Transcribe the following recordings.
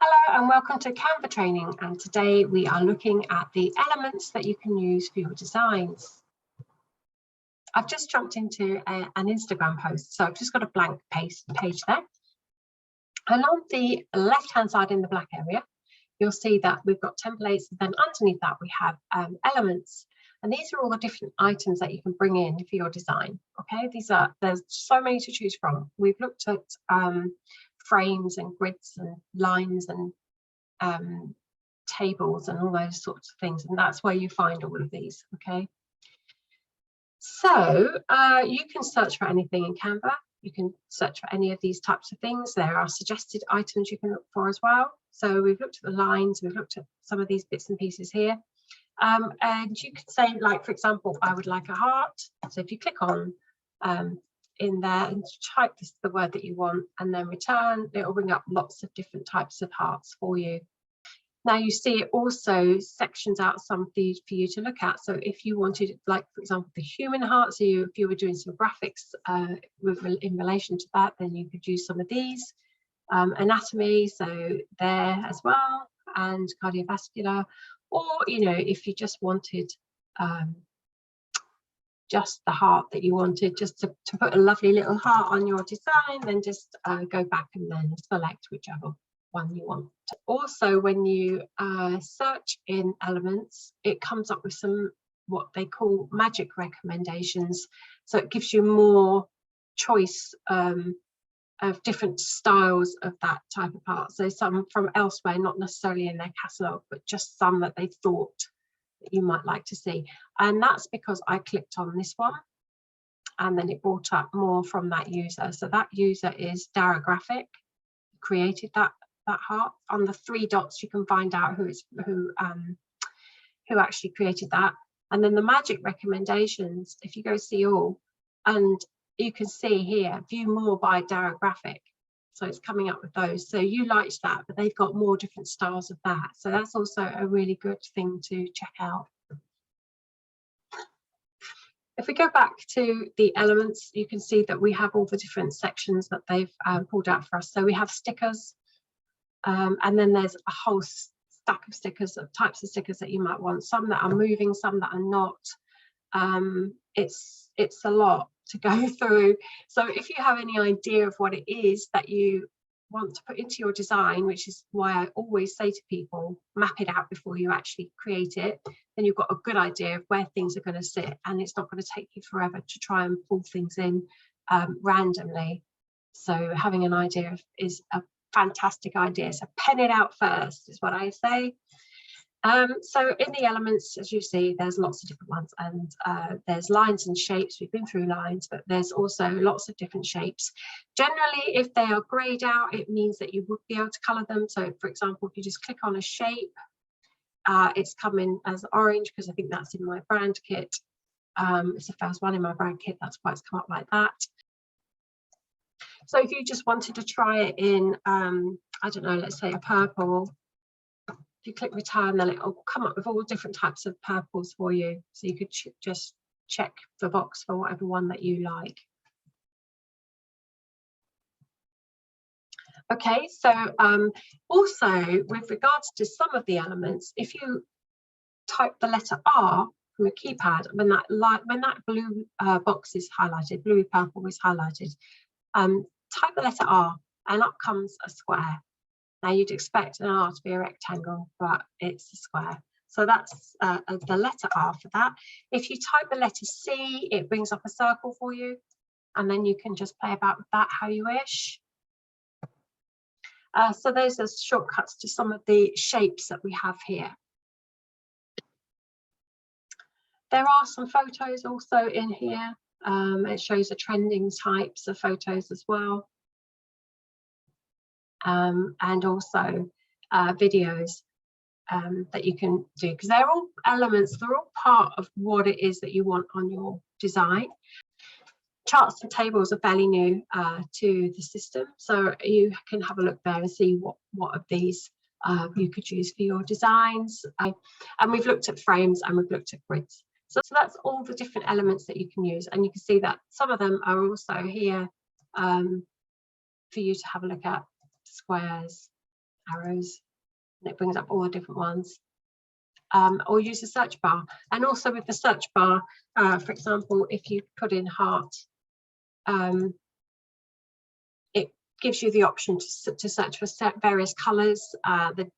Hello and welcome to Canva training, and today we are looking at the elements that you can use for your designs. I've just jumped into an Instagram post, so I've just got a blank page there, and on the left hand side in the black area you'll see that we've got templates, and then underneath that we have elements, and these are all the different items that you can bring in for your design. Okay, there's so many to choose from. We've looked at frames and grids and lines and tables and all those sorts of things, and that's where you find all of these. Okay, so you can search for anything in Canva. You can search for any of these types of things. There are suggested items you can look for as well. So we've looked at the lines, we've looked at some of these bits and pieces here, and you could say, like, for example, I would like a heart. So if you click on in there and type the word that you want and then return, it will bring up lots of different types of hearts for you. Now you see it also sections out some of these for you to look at. So if you wanted, like, for example, the human heart, so if you were doing some graphics in relation to that, then you could use some of these. Anatomy, so there as well, and cardiovascular, or if you just wanted just the heart that you wanted, just to put a lovely little heart on your design, then just go back and then select whichever one you want. Also, when you search in elements, it comes up with some what they call magic recommendations, so it gives you more choice of different styles of that type of part. So some from elsewhere, not necessarily in their catalogue, but just some that they thought that you might like to see. And that's because I clicked on this one and then it brought up more from that user. So that user is Dara Graphic, created that heart. On the three dots you can find out who actually created that. And then the magic recommendations, if you go see all, and you can see here view more by Dara Graphic, so it's coming up with those. So you liked that, but they've got more different styles of that, so that's also a really good thing to check out. If we go back to the elements, you can see that we have all the different sections that they've pulled out for us. So we have stickers, and then there's a whole stack of stickers, of types of stickers that you might want, some that are moving, some that are not. It's a lot to go through. So if you have any idea of what it is that you want to put into your design, which is why I always say to people, map it out before you actually create it, then you've got a good idea of where things are going to sit, and it's not going to take you forever to try and pull things in randomly. So having an idea is a fantastic idea. So pen it out first is what I say. So in the elements, as you see, there's lots of different ones, and there's lines and shapes. We've been through lines, but there's also lots of different shapes. Generally, if they are grayed out, it means that you would be able to color them. So for example, if you just click on a shape, it's coming as orange because I think that's in my brand kit. It's the first one in my brand kit, that's why it's come up like that. So if you just wanted to try it in, I don't know, let's say a purple, if you click return, then it will come up with all different types of purples for you. So you could just check the box for whatever one that you like. Okay, so also with regards to some of the elements, if you type the letter R from a keypad, when that blue box is highlighted, bluey purple is highlighted, type the letter R and up comes a square. Now you'd expect an R to be a rectangle, but it's a square. So that's the letter R for that. If you type the letter C, it brings up a circle for you, and then you can just play about with that how you wish. So those are shortcuts to some of the shapes that we have here. There are some photos also in here. It shows the trending types of photos as well. And also videos that you can do, because they're all elements, they're all part of what it is that you want on your design. Charts and tables are fairly new to the system, so you can have a look there and see what of these you could use for your designs. And we've looked at frames and we've looked at grids. So that's all the different elements that you can use, and you can see that some of them are also here for you to have a look at. Squares arrows, and it brings up all the different ones. Or use the search bar. And also with the search bar, for example, if you put in heart, it gives you the option to search for various colours, the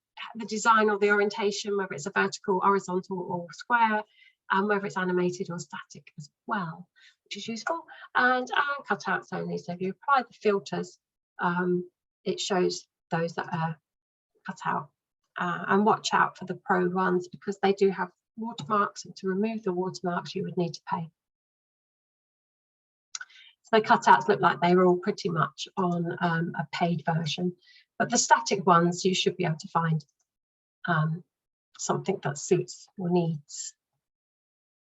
design or the orientation, whether it's a vertical, horizontal or square, and whether it's animated or static as well, which is useful. And cutouts only. So if you apply the filters, it shows those that are cut out. And watch out for the pro ones because they do have watermarks, and to remove the watermarks you would need to pay. So the cutouts look like they're all pretty much on a paid version, but the static ones you should be able to find something that suits your needs.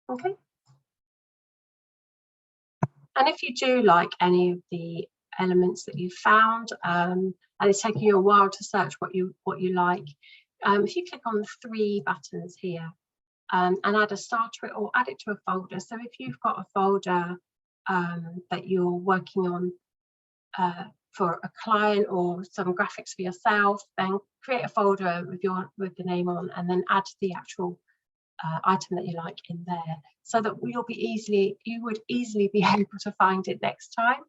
Okay. And if you do like any of the elements that you found, and it's taking you a while to search what you like, if you click on the 3 buttons here and add a star to it or add it to a folder. So if you've got a folder that you're working on for a client or some graphics for yourself, then create a folder with the name on, and then add the actual item that you like in there, so that you would easily be able to find it next time.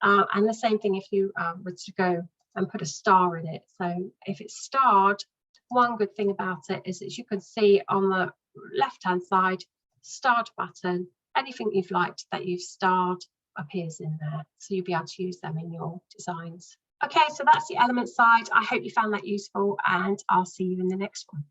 And the same thing if you were to go and put a star in it. So if it's starred, one good thing about it is that you can see on the left hand side, starred button, anything you've liked that you've starred appears in there, so you'll be able to use them in your designs. Okay, so that's the element side. I hope you found that useful, and I'll see you in the next one.